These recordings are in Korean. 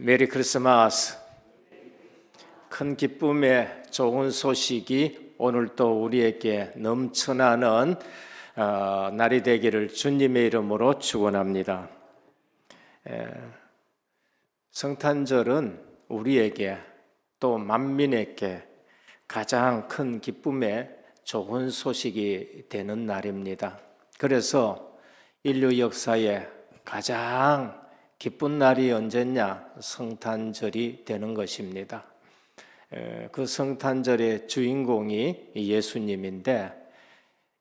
메리 크리스마스. 큰 기쁨의 좋은 소식이 오늘 또 우리에게 넘쳐나는 날이 되기를 주님의 이름으로 축원합니다. 성탄절은 우리에게 또 만민에게 가장 큰 기쁨의 좋은 소식이 되는 날입니다. 그래서 인류 역사에 가장 기쁜 날이 언제냐? 성탄절이 되는 것입니다. 그 성탄절의 주인공이 예수님인데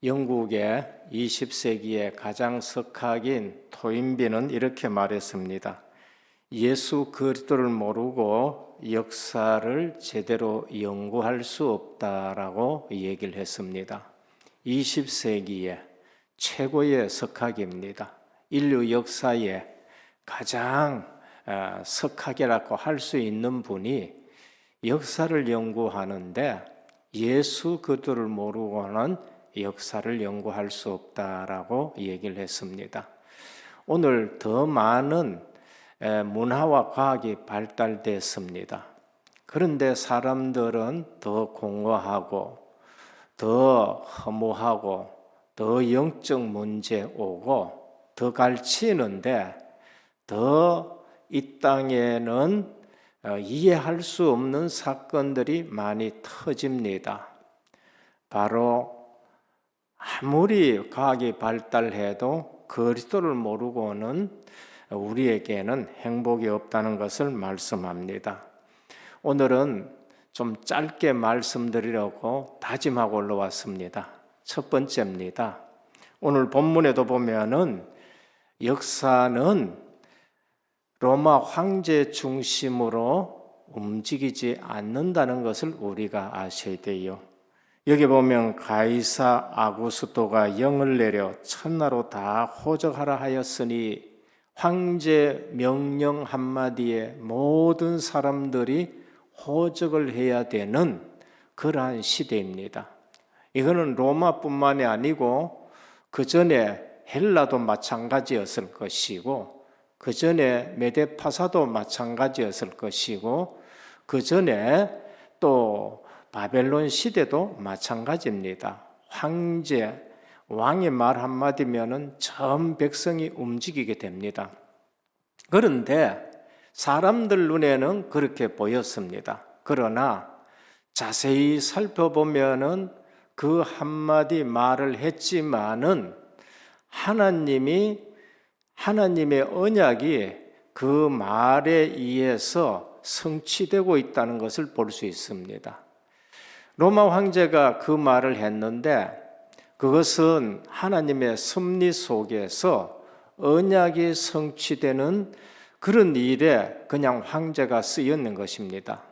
영국의 20세기의 가장 석학인 토인비는 이렇게 말했습니다. 예수 그리스도를 모르고 역사를 제대로 연구할 수 없다라고 얘기를 했습니다. 20세기의 최고의 석학입니다. 인류 역사에 가장 석학이라고 할 수 있는 분이 역사를 연구하는데 예수 그리스도를 모르고는 역사를 연구할 수 없다라고 얘기를 했습니다. 오늘 더 많은 문화와 과학이 발달됐습니다. 그런데 사람들은 더 공허하고 더 허무하고 더 영적 문제 오고 더 갈치는데 더 이 땅에는 이해할 수 없는 사건들이 많이 터집니다. 바로 아무리 과학이 발달해도 그리스도를 모르고는 우리에게는 행복이 없다는 것을 말씀합니다. 오늘은 좀 짧게 말씀드리려고 다짐하고 올라왔습니다. 첫 번째입니다. 오늘 본문에도 보면은 역사는 로마 황제 중심으로 움직이지 않는다는 것을 우리가 아셔야 돼요. 여기 보면 가이사 아구스토가 영을 내려 천하로 다 호적하라 하였으니 황제 명령 한마디에 모든 사람들이 호적을 해야 되는 그러한 시대입니다. 이거는 로마뿐만이 아니고 그 전에 헬라도 마찬가지였을 것이고 그 전에 메데파사도 마찬가지였을 것이고 그 전에 또 바벨론 시대도 마찬가지입니다. 황제, 왕의 말 한마디면은 전 백성이 움직이게 됩니다. 그런데 사람들 눈에는 그렇게 보였습니다. 그러나 자세히 살펴보면은 그 한마디 말을 했지만은 하나님의 언약이 그 말에 의해서 성취되고 있다는 것을 볼 수 있습니다. 로마 황제가 그 말을 했는데 그것은 하나님의 섭리 속에서 언약이 성취되는 그런 일에 그냥 황제가 쓰였는 것입니다.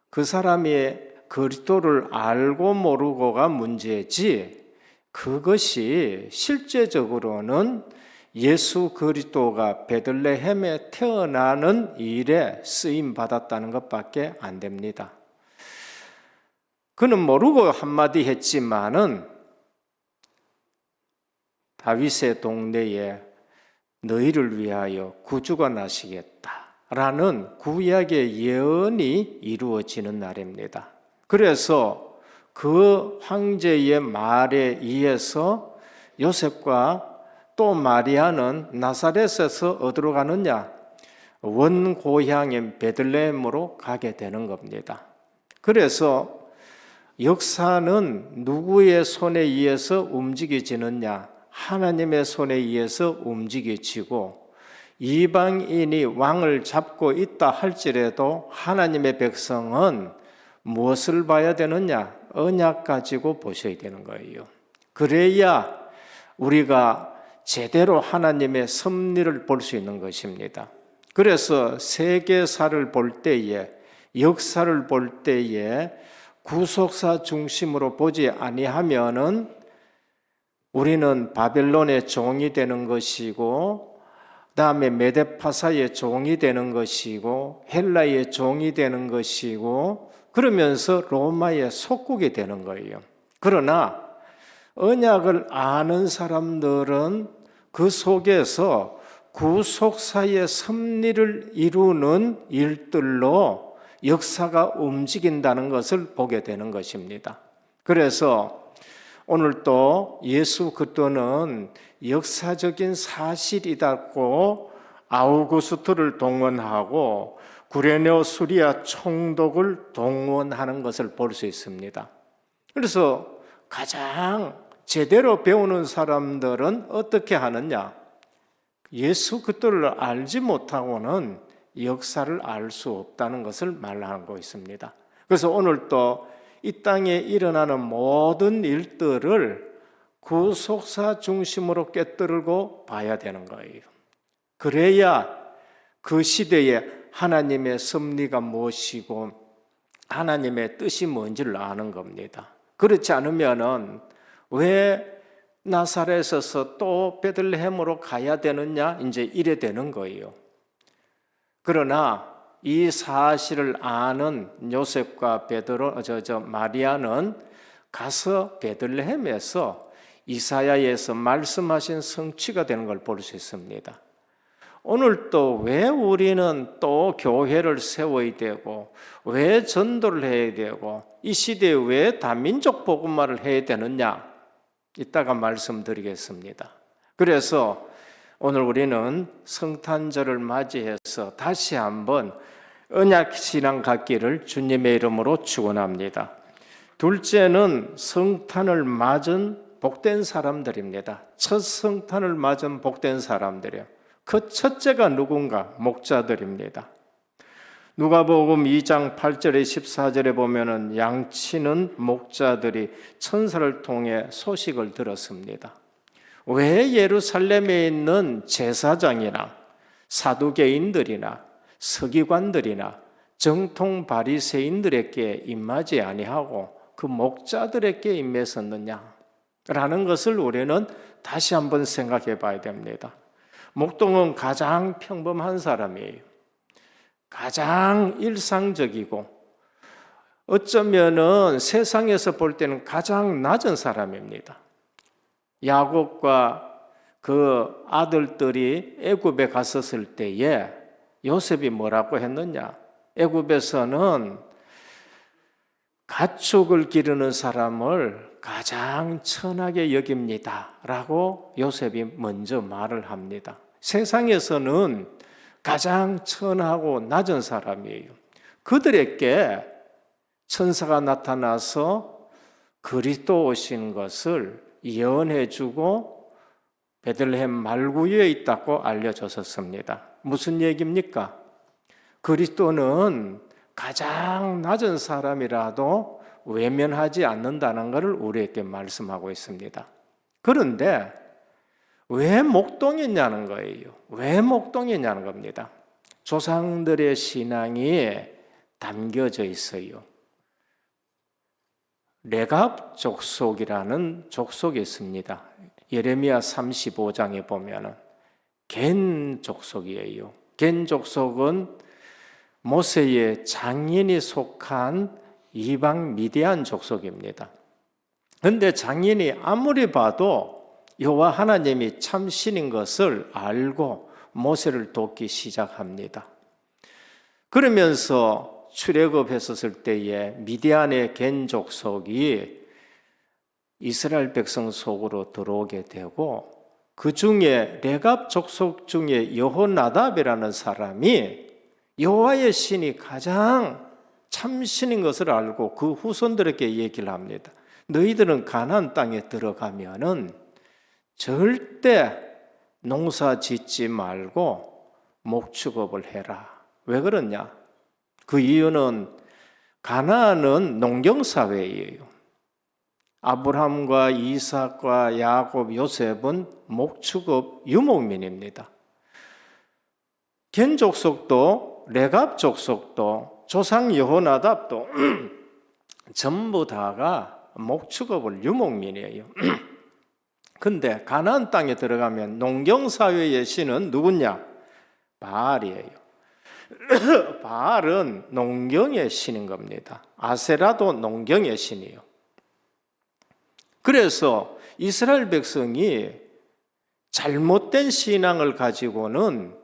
그 사람이 그리스도를 알고 모르고가 문제지 그것이 실제적으로는 예수 그리스도가 베들레헴에 태어나는 일에 쓰임 받았다는 것밖에 안 됩니다. 그는 모르고 한마디 했지만은 다윗의 동네에 너희를 위하여 구주가 나시겠다라는 구약의 예언이 이루어지는 날입니다. 그래서 그 황제의 말에 의해서 요셉과 또 마리아는 나사렛에서 어디로 가느냐? 원고향인 베들레헴으로 가게 되는 겁니다. 그래서 역사는 누구의 손에 의해서 움직여지느냐? 하나님의 손에 의해서 움직여지고 이방인이 왕을 잡고 있다 할지라도 하나님의 백성은 무엇을 봐야 되느냐? 언약 가지고 보셔야 되는 거예요. 그래야 우리가 제대로 하나님의 섭리를 볼 수 있는 것입니다. 그래서 세계사를 볼 때에 역사를 볼 때에 구속사 중심으로 보지 아니하면은 우리는 바벨론의 종이 되는 것이고 그다음에 메데파사의 종이 되는 것이고 헬라의 종이 되는 것이고 그러면서 로마의 속국이 되는 거예요. 그러나 언약을 아는 사람들은 그 속에서 구속사의 섭리를 이루는 일들로 역사가 움직인다는 것을 보게 되는 것입니다. 그래서 오늘 또 예수 그리스도는 역사적인 사실이다고 아우구스트를 동원하고 구레네 수리아 총독을 동원하는 것을 볼 수 있습니다. 그래서 가장 제대로 배우는 사람들은 어떻게 하느냐? 예수 그리스도를 알지 못하고는 역사를 알 수 없다는 것을 말하고 있습니다. 그래서 오늘 또 이 땅에 일어나는 모든 일들을 구속사 중심으로 꿰뚫고 봐야 되는 거예요. 그래야 그 시대에 하나님의 섭리가 무엇이고 하나님의 뜻이 뭔지를 아는 겁니다. 그렇지 않으면은 왜 나사렛에서 또 베들레헴으로 가야 되느냐? 이제 이래 되는 거예요. 그러나 이 사실을 아는 요셉과 마리아는 가서 베들레헴에서 이사야에서 말씀하신 성취가 되는 걸 볼 수 있습니다. 오늘 또 왜 우리는 또 교회를 세워야 되고 왜 전도를 해야 되고 이 시대에 왜 다민족 복음화를 해야 되느냐? 이따가 말씀드리겠습니다. 그래서 오늘 우리는 성탄절을 맞이해서 다시 한번 언약신앙 갖기를 주님의 이름으로 축원합니다. 둘째는 성탄을 맞은 복된 사람들입니다. 첫 성탄을 맞은 복된 사람들이요. 그 첫째가 누군가? 목자들입니다. 누가복음 2장 8절에 14절에 보면은 양치는 목자들이 천사를 통해 소식을 들었습니다. 왜 예루살렘에 있는 제사장이나 사두개인들이나 서기관들이나 정통 바리새인들에게 임하지 아니하고 그 목자들에게 임했었느냐라는 것을 우리는 다시 한번 생각해 봐야 됩니다. 목동은 가장 평범한 사람이에요. 가장 일상적이고 어쩌면은 세상에서 볼 때는 가장 낮은 사람입니다. 야곱과 그 아들들이 애굽에 갔었을 때에 요셉이 뭐라고 했느냐? 애굽에서는 가축을 기르는 사람을 가장 천하게 여깁니다 라고 요셉이 먼저 말을 합니다. 세상에서는 가장 천하고 낮은 사람이에요. 그들에게 천사가 나타나서 그리스도 오신 것을 예언해 주고 베들레헴 말구유에 있다고 알려줬었습니다. 무슨 얘기입니까? 그리스도는 가장 낮은 사람이라도 외면하지 않는다는 것을 우리에게 말씀하고 있습니다. 그런데 왜 목동이냐는 거예요. 왜 목동이냐는 겁니다. 조상들의 신앙이 담겨져 있어요. 레갑 족속이라는 족속이 있습니다. 예레미야 35장에 보면은 겐 족속이에요. 겐 족속은 모세의 장인이 속한 이방 미디안 족속입니다. 그런데 장인이 아무리 봐도 여호와 하나님이 참 신인 것을 알고 모세를 돕기 시작합니다. 그러면서 출애굽했었을 때에 미디안의 겐 족속이 이스라엘 백성 속으로 들어오게 되고 그 중에 레갑 족속 중에 여호나답이라는 사람이 여호와의 신이 가장 참신인 것을 알고 그 후손들에게 얘기를 합니다. 너희들은 가나안 땅에 들어가면은 절대 농사 짓지 말고 목축업을 해라. 왜 그러냐? 그 이유는 가나안은 농경사회예요. 아브라함과 이삭과 야곱, 요셉은 목축업 유목민입니다. 겐 족속도 레갑 족속도 조상 여호나답도 전부 다가 목축업을 유목민이에요. 근데 가나안 땅에 들어가면 농경사회의 신은 누구냐? 바알이에요. 바알은 농경의 신인 겁니다. 아세라도 농경의 신이에요. 그래서 이스라엘 백성이 잘못된 신앙을 가지고는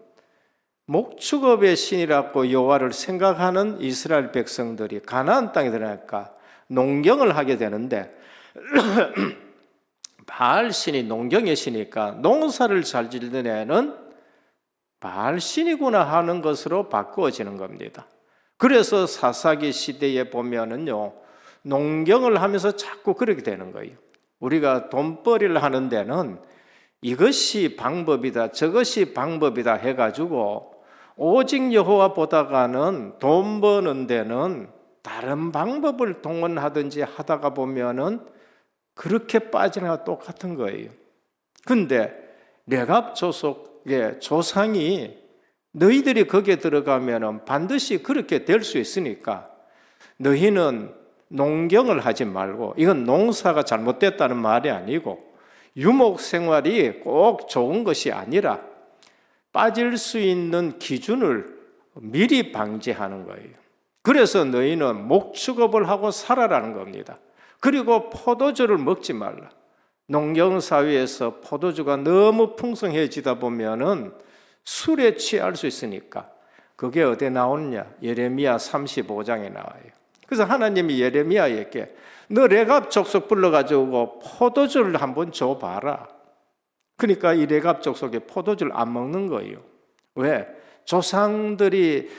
목축업의 신이라고 여호와를 생각하는 이스라엘 백성들이 가나안 땅에 들어가니까 농경을 하게 되는데 바알 신이 농경의 신이니까 농사를 잘 짓는 애는 바알 신이구나 하는 것으로 바꾸어지는 겁니다. 그래서 사사기 시대에 보면은요, 농경을 하면서 자꾸 그렇게 되는 거예요. 우리가 돈벌이를 하는 데는 이것이 방법이다, 저것이 방법이다 해가지고 오직 여호와 보다가는 돈 버는 데는 다른 방법을 동원하든지 하다가 보면은 그렇게 빠지는 것과 똑같은 거예요. 근데 레갑 족속의 조상이 너희들이 거기에 들어가면은 반드시 그렇게 될 수 있으니까 너희는 농경을 하지 말고, 이건 농사가 잘못됐다는 말이 아니고 유목 생활이 꼭 좋은 것이 아니라 빠질 수 있는 기준을 미리 방지하는 거예요. 그래서 너희는 목축업을 하고 살아라는 겁니다. 그리고 포도주를 먹지 말라. 농경사회에서 포도주가 너무 풍성해지다 보면은 술에 취할 수 있으니까 그게 어디에 나오느냐? 예레미야 35장에 나와요. 그래서 하나님이 예레미야에게 너 레갑 족속 불러가지고 포도주를 한번 줘봐라. 그러니까 이 레갑 족속에 포도주를 안 먹는 거예요. 왜? 조상들이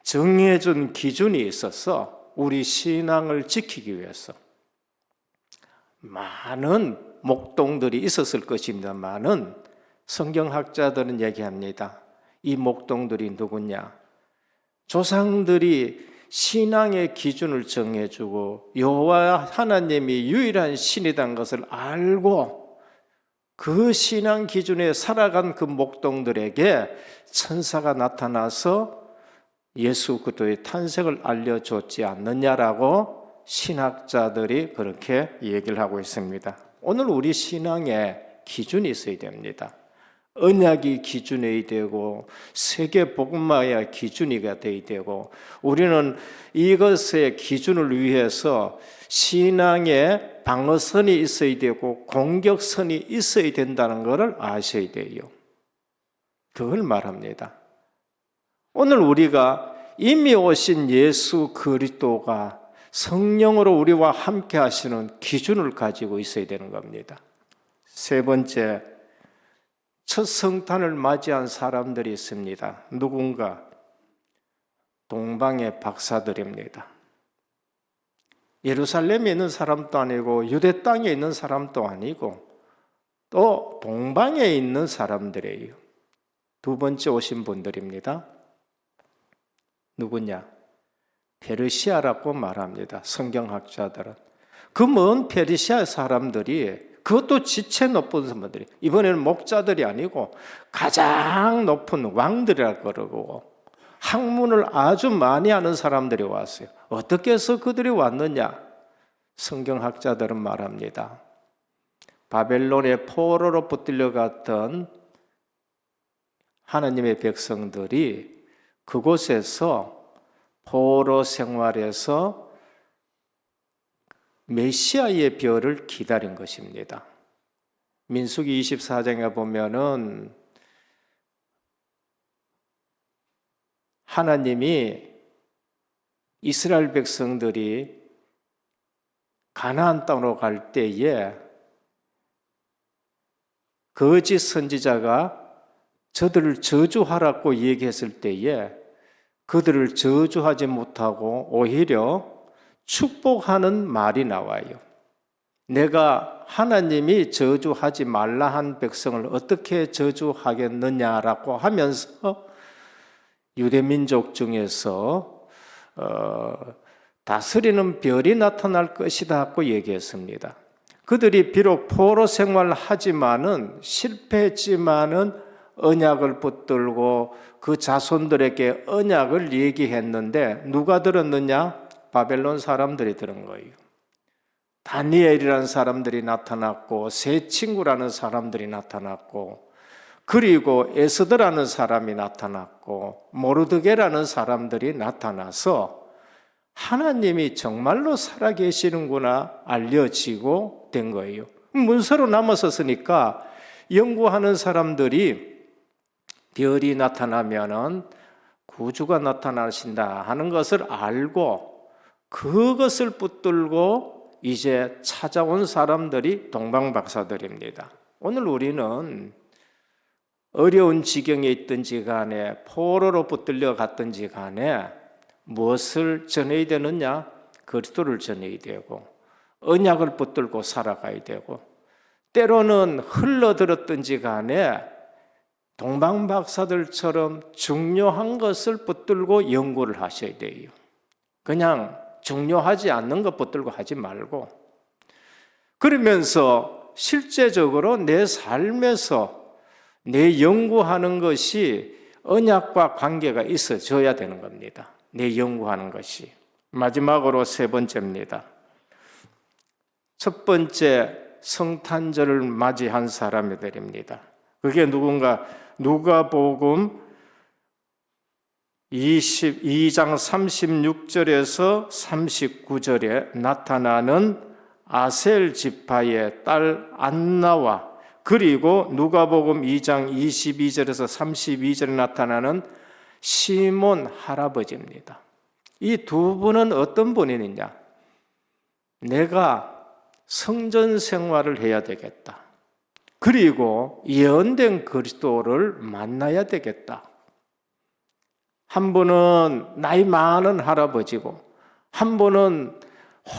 정해준 기준이 있어서 우리 신앙을 지키기 위해서 많은 목동들이 있었을 것입니다만은 성경학자들은 얘기합니다. 이 목동들이 누구냐? 조상들이 신앙의 기준을 정해주고 여호와 하나님이 유일한 신이라는 것을 알고 그 신앙 기준에 살아간 그 목동들에게 천사가 나타나서 예수 그리스도의 탄생을 알려줬지 않느냐라고 신학자들이 그렇게 얘기를 하고 있습니다. 오늘 우리 신앙에 기준이 있어야 됩니다. 언약이 기준이 되고 세계 복음화의 기준이 되어야 되고 우리는 이것의 기준을 위해서 신앙의 방어선이 있어야 되고 공격선이 있어야 된다는 것을 아셔야 돼요. 그걸 말합니다. 오늘 우리가 이미 오신 예수 그리스도가 성령으로 우리와 함께 하시는 기준을 가지고 있어야 되는 겁니다. 세 번째, 첫 성탄을 맞이한 사람들이 있습니다. 누군가? 동방의 박사들입니다. 예루살렘에 있는 사람도 아니고 유대 땅에 있는 사람도 아니고 또 동방에 있는 사람들이에요. 두 번째 오신 분들입니다. 누구냐? 페르시아라고 말합니다. 성경학자들은. 그 먼 페르시아 사람들이 그것도 지체 높은 사람들이 이번에는 목자들이 아니고 가장 높은 왕들이라고 그러고 학문을 아주 많이 하는 사람들이 왔어요. 어떻게 해서 그들이 왔느냐? 성경학자들은 말합니다. 바벨론의 포로로 붙들려갔던 하나님의 백성들이 그곳에서 포로 생활에서 메시아의 별을 기다린 것입니다. 민수기 24장에 보면은 하나님이 이스라엘 백성들이 가나안 땅으로 갈 때에 거짓 선지자가 저들을 저주하라고 얘기했을 때에 그들을 저주하지 못하고 오히려 축복하는 말이 나와요. 내가 하나님이 저주하지 말라 한 백성을 어떻게 저주하겠느냐라고 하면서 유대민족 중에서 다스리는 별이 나타날 것이라고 얘기했습니다. 그들이 비록 포로 생활을 하지만은 실패했지만은 언약을 붙들고 그 자손들에게 언약을 얘기했는데 누가 들었느냐? 바벨론 사람들이 들은 거예요. 다니엘이라는 사람들이 나타났고 세 친구라는 사람들이 나타났고 그리고 에스더라는 사람이 나타났고 모르드게라는 사람들이 나타나서 하나님이 정말로 살아계시는구나 알려지고 된 거예요. 문서로 남았었으니까 연구하는 사람들이 별이 나타나면은 구주가 나타나신다 하는 것을 알고 그것을 붙들고 이제 찾아온 사람들이 동방박사들입니다. 오늘 우리는 어려운 지경에 있든지 간에 포로로 붙들려 갔든지 간에 무엇을 전해야 되느냐? 그리스도를 전해야 되고 언약을 붙들고 살아가야 되고 때로는 흘러들었든지 간에 동방박사들처럼 중요한 것을 붙들고 연구를 하셔야 돼요. 그냥 중요하지 않는 것 붙들고 하지 말고 그러면서 실제적으로 내 삶에서 내 연구하는 것이 언약과 관계가 있어져야 되는 겁니다. 내 연구하는 것이. 마지막으로 세 번째입니다. 첫 번째 성탄절을 맞이한 사람들입니다. 그게 누군가 누가복음 22장 36절에서 39절에 나타나는 아셀 지파의 딸 안나와 그리고 누가복음 2장 22절에서 32절에 나타나는 시몬 할아버지입니다. 이 두 분은 어떤 분이냐? 내가 성전 생활을 해야 되겠다. 그리고 예언된 그리스도를 만나야 되겠다. 한 분은 나이 많은 할아버지고 한 분은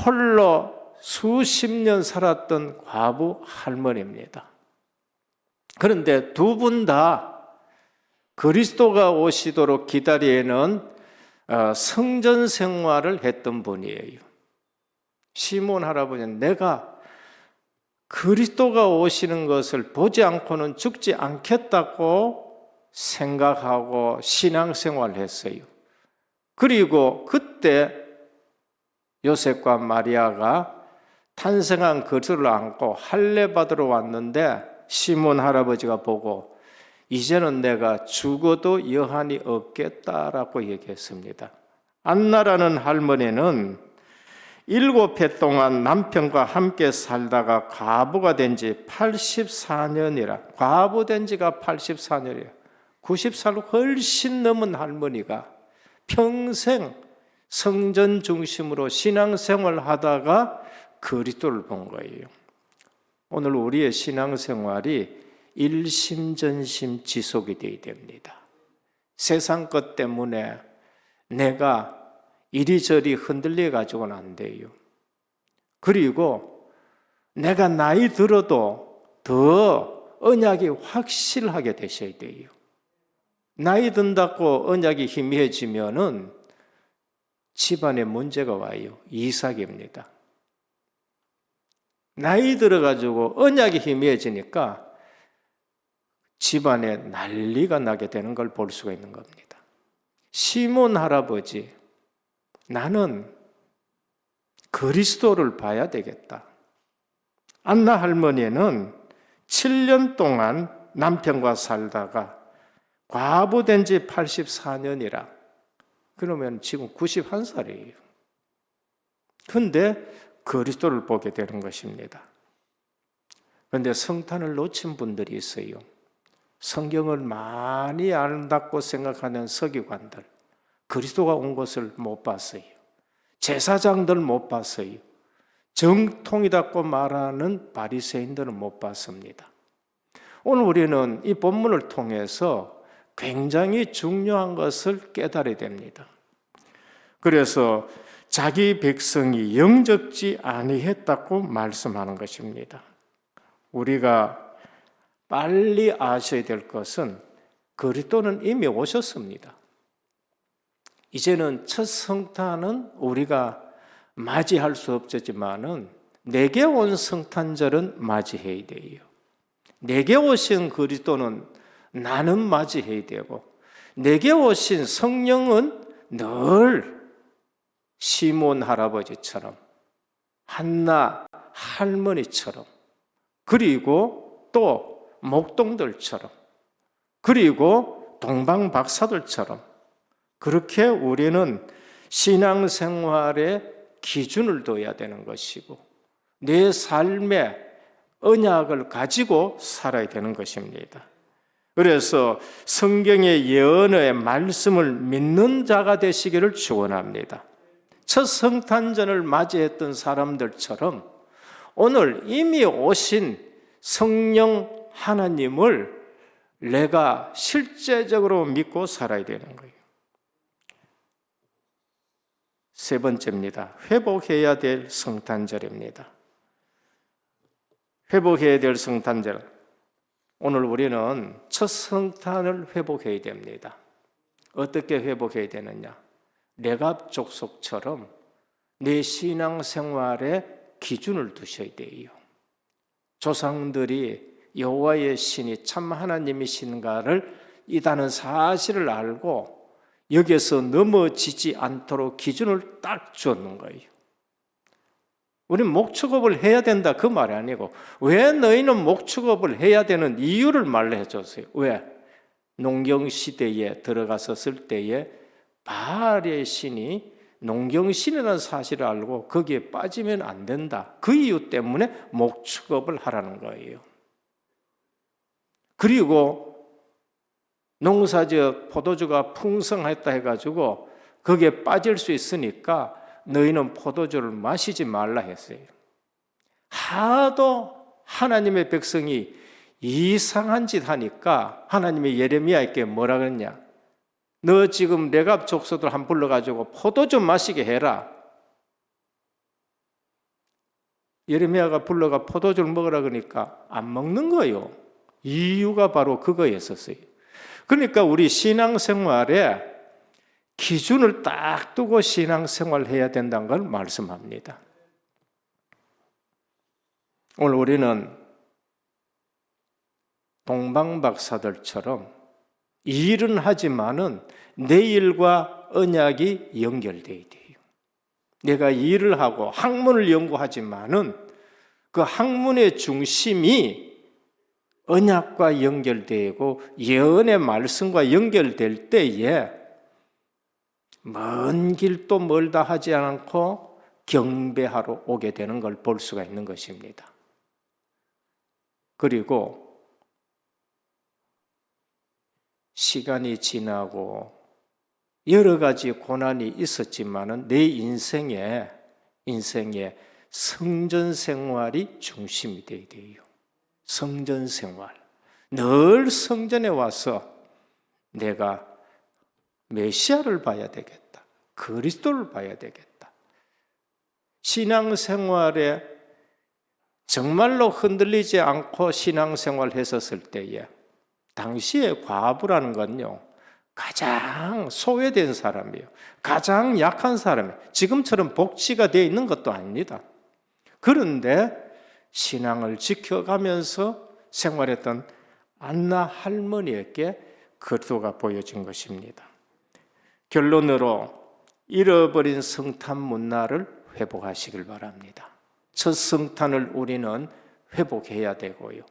홀로 수십 년 살았던 과부 할머니입니다. 그런데 두 분 다 그리스도가 오시도록 기다리는 성전 생활을 했던 분이에요. 시몬 할아버지는 내가 그리스도가 오시는 것을 보지 않고는 죽지 않겠다고 생각하고 신앙생활을 했어요. 그리고 그때 요셉과 마리아가 탄생한 그리스도를 안고 할례 받으러 왔는데 시몬 할아버지가 보고 이제는 내가 죽어도 여한이 없겠다라고 얘기했습니다. 안나라는 할머니는 7해 동안 남편과 함께 살다가 과부가 된 지 84년이라 과부된 지가 84년이에요. 90살 훨씬 넘은 할머니가 평생 성전 중심으로 신앙생활을 하다가 그리스도를 본 거예요. 오늘 우리의 신앙생활이 일심전심 지속이 되어야 됩니다. 세상 것 때문에 내가 이리저리 흔들려 가지고는 안 돼요. 그리고 내가 나이 들어도 더 언약이 확실하게 되셔야 돼요. 나이 든다고 언약이 희미해지면은 집안에 문제가 와요. 이삭입니다. 나이 들어가지고 언약이 희미해지니까 집안에 난리가 나게 되는 걸 볼 수가 있는 겁니다. 시몬 할아버지, 나는 그리스도를 봐야 되겠다. 안나 할머니는 7년 동안 남편과 살다가 과부된 지 84년이라 그러면 지금 91살이에요. 그런데 그리스도를 보게 되는 것입니다. 그런데 성탄을 놓친 분들이 있어요. 성경을 많이 안다고 생각하는 서기관들, 그리스도가 온 것을 못 봤어요. 제사장들 못 봤어요. 정통이라고 말하는 바리새인들은 못 봤습니다. 오늘 우리는 이 본문을 통해서 굉장히 중요한 것을 깨달아야 됩니다. 그래서 자기 백성이 영접지 아니했다고 말씀하는 것입니다. 우리가 빨리 아셔야 될 것은 그리스도는 이미 오셨습니다. 이제는 첫 성탄은 우리가 맞이할 수 없지만은 내게 온 성탄절은 맞이해야 돼요. 내게 오신 그리스도는 나는 맞이해야 되고 내게 오신 성령은 늘 시몬 할아버지처럼 한나 할머니처럼 그리고 또 목동들처럼 그리고 동방 박사들처럼 그렇게 우리는 신앙생활에 기준을 둬야 되는 것이고 내 삶에 언약을 가지고 살아야 되는 것입니다. 그래서 성경의 예언의 말씀을 믿는 자가 되시기를 축원합니다. 첫 성탄절을 맞이했던 사람들처럼 오늘 이미 오신 성령 하나님을 내가 실제적으로 믿고 살아야 되는 거예요. 세 번째입니다. 회복해야 될 성탄절입니다. 회복해야 될 성탄절. 오늘 우리는 첫 성탄을 회복해야 됩니다. 어떻게 회복해야 되느냐? 레갑 족속처럼 내 신앙생활에 기준을 두셔야 돼요. 조상들이 여호와의 신이 참 하나님이신가를 이다는 사실을 알고 여기에서 넘어지지 않도록 기준을 딱 주었는 거예요. 우리는 목축업을 해야 된다 그 말이 아니고 왜 너희는 목축업을 해야 되는 이유를 말해 줬어요. 왜? 농경시대에 들어갔었을 때에 바알의 신이 농경신이라는 사실을 알고 거기에 빠지면 안 된다. 그 이유 때문에 목축업을 하라는 거예요. 그리고 농사지어 포도주가 풍성했다 해가지고 거기에 빠질 수 있으니까 너희는 포도주를 마시지 말라 했어요. 하도 하나님의 백성이 이상한 짓 하니까 하나님이 예레미야에게 뭐라 그랬냐? 너 지금 레갑 족속들 한 불러가지고 포도주 마시게 해라. 예레미야가 불러가 포도주를 먹으라 그러니까 안 먹는 거예요. 이유가 바로 그거였었어요. 그러니까 우리 신앙생활에 기준을 딱 두고 신앙생활을 해야 된다는 걸 말씀합니다. 오늘 우리는 동방박사들처럼 일은 하지만은 내일과 언약이 연결되어야 돼요. 내가 일을 하고 학문을 연구하지만은 그 학문의 중심이 언약과 연결되고 예언의 말씀과 연결될 때에 먼 길도 멀다 하지 않고 경배하러 오게 되는 걸 볼 수가 있는 것입니다. 그리고 시간이 지나고 여러 가지 고난이 있었지만은 내 인생에 성전 생활이 중심이 되어야 돼요. 성전 생활. 늘 성전에 와서 내가 메시아를 봐야 되겠다. 그리스도를 봐야 되겠다. 신앙생활에 정말로 흔들리지 않고 신앙생활을 했었을 때에 당시에 과부라는 건요. 가장 소외된 사람이에요. 가장 약한 사람이에요. 지금처럼 복지가 되어 있는 것도 아닙니다. 그런데 신앙을 지켜가면서 생활했던 안나 할머니에게 그리스도가 보여진 것입니다. 결론으로 잃어버린 성탄 문화를 회복하시길 바랍니다. 첫 성탄을 우리는 회복해야 되고요.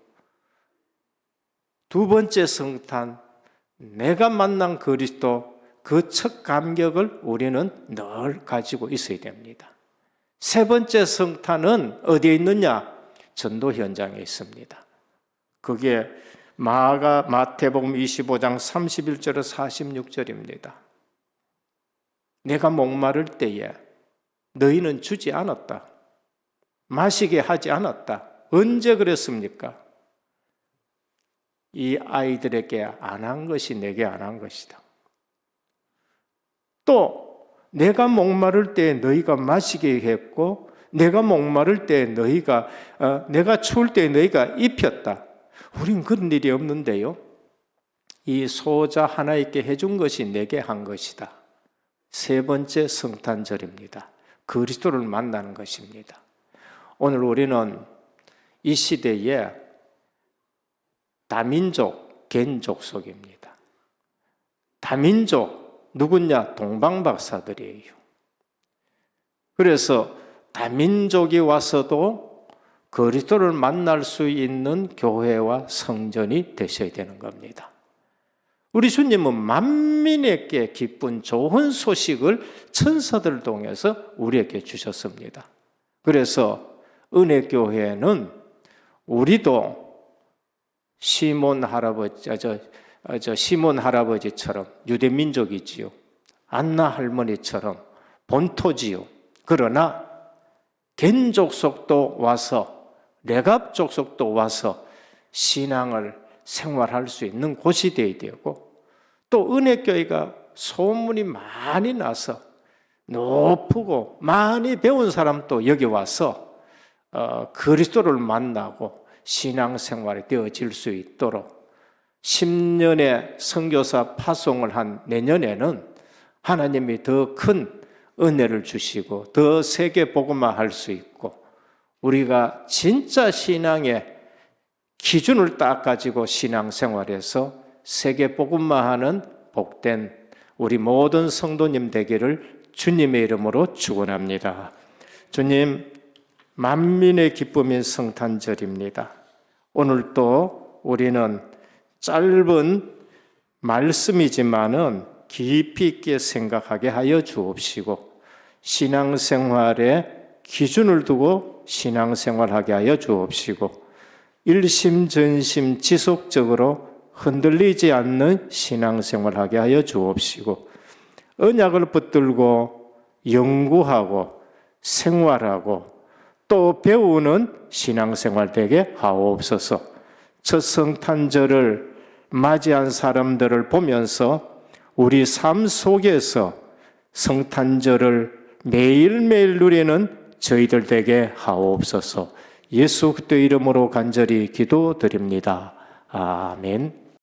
두 번째 성탄, 내가 만난 그리스도, 그 첫 감격을 우리는 늘 가지고 있어야 됩니다. 세 번째 성탄은 어디에 있느냐? 전도 현장에 있습니다. 그게 마태복음 25장 31절에서 46절입니다. 내가 목마를 때에 너희는 주지 않았다. 마시게 하지 않았다. 언제 그랬습니까? 이 아이들에게 안 한 것이 내게 안 한 것이다. 또 내가 목마를 때 너희가 마시게 했고 내가 목마를 때 너희가 내가 추울 때 너희가 입혔다. 우린 그런 일이 없는데요. 이 소자 하나님께 해준 것이 내게 한 것이다. 세 번째 성탄절입니다. 그리스도를 만나는 것입니다. 오늘 우리는 이 시대에 다민족, 겐족속입니다. 다민족, 누구냐? 동방박사들이에요. 그래서 다민족이 와서도 그리스도를 만날 수 있는 교회와 성전이 되셔야 되는 겁니다. 우리 주님은 만민에게 기쁜 좋은 소식을 천사들을 통해서 우리에게 주셨습니다. 그래서 은혜교회는 우리도 시몬 할아버지처럼 유대 민족이지요. 안나 할머니처럼 본토지요. 그러나 겐 족속도 와서, 레갑 족속도 와서 신앙을 생활할 수 있는 곳이 되어야 되고, 또 은혜교회가 소문이 많이 나서 높고 많이 배운 사람도 여기 와서 그리스도를 만나고 신앙생활이 되어질 수 있도록 10년의 선교사 파송을 한 내년에는 하나님이 더 큰 은혜를 주시고 더 세계 복음화할 수 있고, 우리가 진짜 신앙의 기준을 딱 가지고 신앙생활에서 세계 복음화하는 복된 우리 모든 성도님 되기를 주님의 이름으로 축원합니다. 주님, 만민의 기쁨인 성탄절입니다. 오늘 또 우리는 짧은 말씀이지만은 깊이 있게 생각하게 하여 주옵시고, 신앙생활에 기준을 두고 신앙생활하게 하여 주옵시고, 일심전심 지속적으로 흔들리지 않는 신앙생활하게 하여 주옵시고, 언약을 붙들고 연구하고 생활하고 또 배우는 신앙생활 되게 하옵소서. 첫 성탄절을 맞이한 사람들을 보면서 우리 삶 속에서 성탄절을 매일매일 누리는 저희들 되게 하옵소서. 예수 그리스도 이름으로 간절히 기도드립니다. 아멘.